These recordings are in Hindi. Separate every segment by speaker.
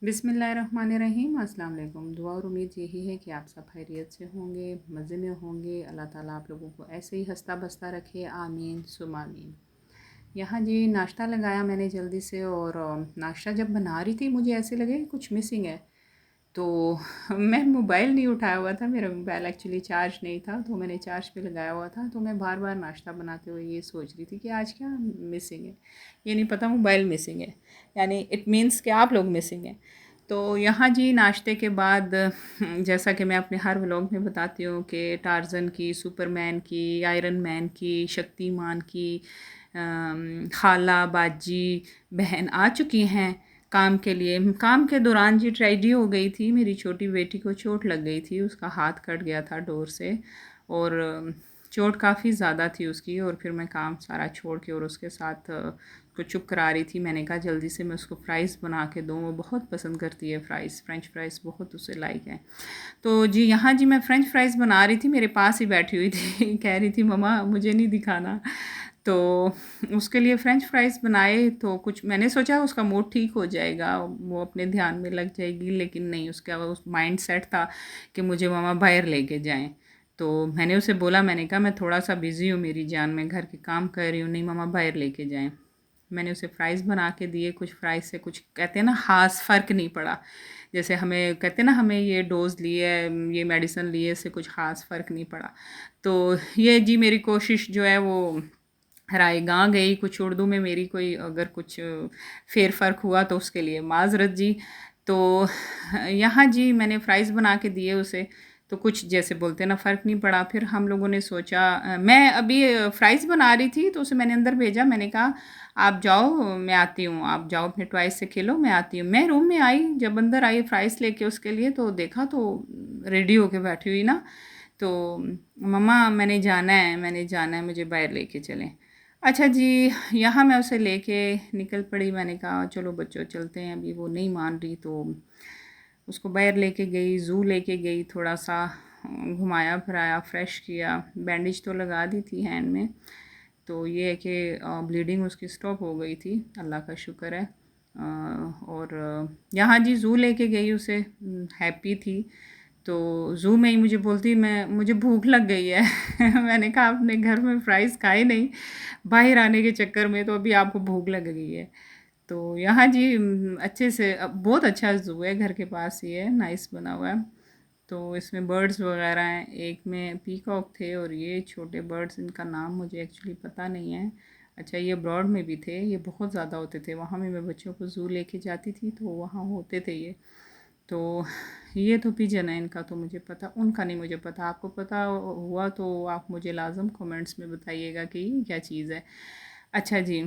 Speaker 1: बिस्मिल्लाहिर्रहमानिर्रहीम। अस्सलाम वालेकुम। दुआ और उम्मीद यही है कि आप सब खैरियत से होंगे, मज़े में होंगे। अल्लाह ताला आप लोगों को ऐसे ही हंसता बसता रखे, आमीन सुम आमीन। यहाँ जी नाश्ता लगाया मैंने जल्दी से, और नाश्ता जब बना रही थी मुझे ऐसे लगे कि कुछ मिसिंग है। तो मैं मोबाइल नहीं उठाया हुआ था, मेरा मोबाइल एक्चुअली चार्ज नहीं था, तो मैंने चार्ज पे लगाया हुआ था। तो मैं बार बार नाश्ता बनाते हुए ये सोच रही थी कि आज क्या मिसिंग है। ये नहीं पता मोबाइल मिसिंग है, यानी इट मीन्स कि आप लोग मिसिंग हैं। तो यहाँ जी नाश्ते के बाद जैसा कि मैं अपने हर व्लॉग में बताती हूँ कि टार्ज़न की, सुपरमैन की, आयरन मैन की, शक्तिमान की खाला बाजी बहन आ चुकी हैं काम के लिए। काम के दौरान जी ट्रेजेडी हो गई थी, मेरी छोटी बेटी को चोट लग गई थी, उसका हाथ कट गया था डोर से, और चोट काफ़ी ज़्यादा थी उसकी। और फिर मैं काम सारा छोड़ के और उसके साथ को चुप करा रही थी। मैंने कहा जल्दी से मैं उसको फ़्राइज़ बना के दूँ, वो बहुत पसंद करती है फ़्राइज़, फ्रेंच फ़्राइज़ बहुत उसे लाइक है। तो जी यहाँ जी मैं फ़्रेंच फ़्राइज़ बना रही थी, मेरे पास ही बैठी हुई थी कह रही थी मम्मा मुझे नहीं दिखाना। तो उसके लिए फ़्रेंच फ़्राइज़ बनाए, तो कुछ मैंने सोचा उसका मूड ठीक हो जाएगा, वो अपने ध्यान में लग जाएगी, लेकिन नहीं, उसका उस माइंड सेट था कि मुझे मम्मा बाहर लेके जाएँ। तो मैंने उसे बोला, मैंने कहा मैं थोड़ा-सा बिज़ी हूँ मेरी जान, मैं घर के काम कर रही हूँ, नहीं मम्मा बाहर लेके जाएँ। मैंने उसे फ़्राइज़ बना के दिए, कुछ फ़्राइज़ से कुछ कहते हैं ना ख़ास फ़र्क नहीं पड़ा। जैसे हमें कहते हैं ना हमें ये डोज़ ली है, ये मेडिसिन ली है, इससे कुछ ख़ास फ़र्क नहीं पड़ा। तो ये जी मेरी कोशिश जो है वो रायगाँ गई। कुछ उर्दू में मेरी कोई अगर कुछ फेर फ़र्क हुआ तो उसके लिए माज़रत जी। तो यहाँ जी मैंने फ़्राइज़ बना के दिए उसे, तो कुछ जैसे बोलते हैं ना फ़र्क नहीं पड़ा। फिर हम लोगों ने सोचा मैं अभी फ़्राइज़ बना रही थी तो उसे मैंने अंदर भेजा, मैंने कहा आप जाओ मैं आती हूँ, आप जाओ अपने टॉयज़ से खेलो मैं आती हूँ। मैं रूम में आई, जब अंदर आई फ़्राइज़ लेके उसके लिए, तो देखा तो रेडी होके बैठी हुई ना, तो मम्मा मैंने जाना है, मुझे बाहर लेके चलें। अच्छा जी, यहाँ मैं उसे लेके निकल पड़ी। मैंने कहा चलो बच्चों चलते हैं, अभी वो नहीं मान रही, तो उसको बाहर लेके गई, ज़ू लेके गई, थोड़ा-सा घुमाया फिराया, फ्रेश किया, बैंडेज तो लगा दी थी हैंड में। तो ये है कि ब्लीडिंग उसकी स्टॉप हो गई थी, अल्लाह का शुक्र है। और यहाँ जी ज़ू लेके गई उसे, हैप्पी थी। तो ज़ू में ही मुझे बोलती मैं मुझे भूख लग गई है मैंने कहा आपने घर में फ्राइज़ खाए नहीं, बाहर आने के चक्कर में तो अभी आपको भूख लग गई है। तो यहाँ जी अच्छे से बहुत अच्छा ज़ू है, घर के पास ही है, नाइस बना हुआ है। तो इसमें बर्ड्स वगैरह हैं, एक में पीकॉक थे और ये छोटे बर्ड्स, इनका नाम मुझे एक्चुअली पता नहीं है। अच्छा ये ब्रॉड में भी थे, ये बहुत ज़्यादा होते थे, वहाँ में मैं बच्चों को ज़ू लेके जाती थी तो वहाँ होते थे ये। तो ये तो पिजन है, इनका तो मुझे पता, उनका नहीं मुझे पता। आपको पता हुआ तो आप मुझे लाजम कमेंट्स में बताइएगा कि ये क्या चीज़ है। अच्छा जी,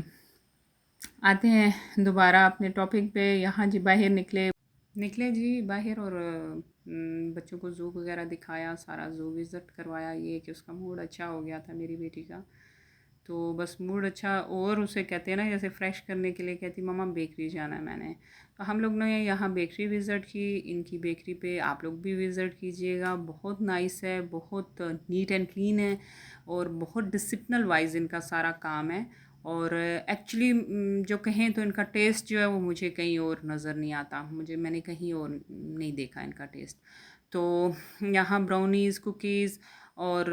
Speaker 1: आते हैं दोबारा अपने टॉपिक पे। यहाँ जी बाहर निकले निकले जी बाहर, और बच्चों को ज़ू वगैरह दिखाया, सारा ज़ू विज़िट करवाया। ये कि उसका मूड अच्छा हो गया था मेरी बेटी का, तो बस मूड अच्छा। और उसे कहते हैं ना जैसे फ़्रेश करने के लिए कहती मम्मा बेकरी जाना है मैंने। तो हम लोग ने यहाँ बेकरी विज़िट की, इनकी बेकरी पे आप लोग भी विज़िट कीजिएगा, बहुत नाइस है, बहुत नीट एंड क्लीन है, और बहुत डिसिप्लिन वाइज इनका सारा काम है। और एक्चुअली जो कहें तो इनका टेस्ट जो है वो मुझे कहीं और नज़र नहीं आता, मैंने कहीं और नहीं देखा इनका टेस्ट। तो यहाँ ब्राउनीज़, कुकीज़ और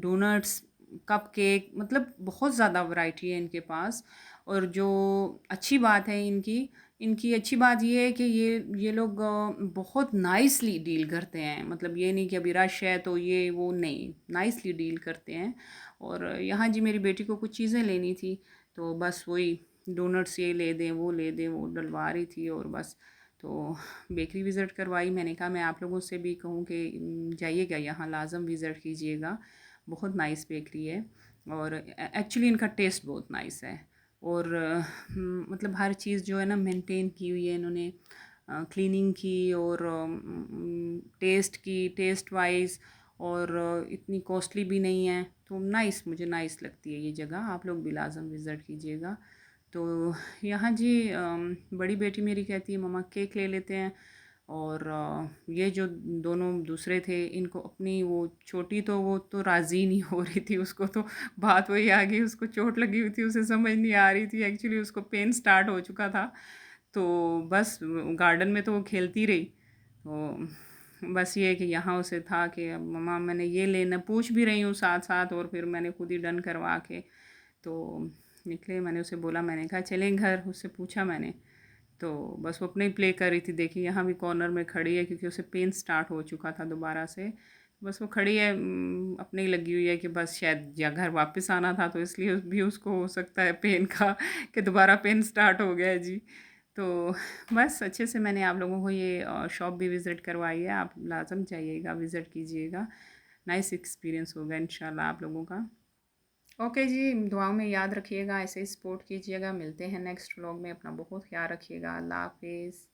Speaker 1: डोनट्स, कप केक, मतलब बहुत ज़्यादा वैरायटी है इनके पास। और जो अच्छी बात है इनकी इनकी अच्छी बात ये है कि ये लोग बहुत नाइसली डील करते हैं। मतलब ये नहीं कि अभी रश है तो ये वो नहीं, नाइसली डील करते हैं। और यहाँ जी मेरी बेटी को कुछ चीज़ें लेनी थी, तो बस वही डोनट्स ये ले दें वो ले दें, वो डलवा रही थी, और बस तो बेकरी विज़िट करवाई। मैंने कहा मैं आप लोगों से भी कहूँ कि जाइएगा यहाँ, लाजम विज़िट कीजिएगा, बहुत नाइस बेकरी है, और एक्चुअली इनका टेस्ट बहुत नाइस है। और मतलब हर चीज़ जो है ना मेंटेन की हुई है इन्होंने, क्लीनिंग की और टेस्ट की, टेस्ट वाइज, और इतनी कॉस्टली भी नहीं है, तो नाइस, मुझे नाइस लगती है ये जगह, आप लोग भी लाजम विज़िट कीजिएगा। तो यहाँ जी बड़ी बेटी मेरी कहती है मम्मा केक ले लेते हैं, और ये जो दोनों दूसरे थे इनको अपनी, वो छोटी तो वो तो राज़ी नहीं हो रही थी, उसको तो बात वही आ गई, उसको चोट लगी हुई थी, उसे समझ नहीं आ रही थी, एक्चुअली उसको पेन स्टार्ट हो चुका था। तो बस गार्डन में तो वो खेलती रही। तो बस ये है कि यहाँ उसे था कि अब मम्मा मैंने ये लेना, पूछ भी रही हूँ साथ साथ, और फिर मैंने खुद ही डन करवा के तो निकले। मैंने उसे बोला, मैंने कहा चलें घर, उससे पूछा मैंने, तो बस वो अपने ही प्ले कर रही थी। देखिए यहाँ भी कॉर्नर में खड़ी है क्योंकि उसे पेन स्टार्ट हो चुका था दोबारा से। बस वो खड़ी है, अपने ही लगी हुई है कि बस शायद या घर वापस आना था, तो इसलिए भी उसको हो सकता है पेन का कि दोबारा पेन स्टार्ट हो गया है जी। तो बस अच्छे से मैंने आप लोगों को ये शॉप भी विज़िट करवाई है, आप लाज़म जाइएगा, विज़िट कीजिएगा। नाइस एक्सपीरियंस होगा इंशाल्लाह आप लोगों का। ओके जी, दुआओं में याद रखिएगा, ऐसे ही सपोर्ट कीजिएगा। मिलते हैं नेक्स्ट व्लॉग में, अपना बहुत ख्याल रखिएगा। अल्लाह हाफिज़।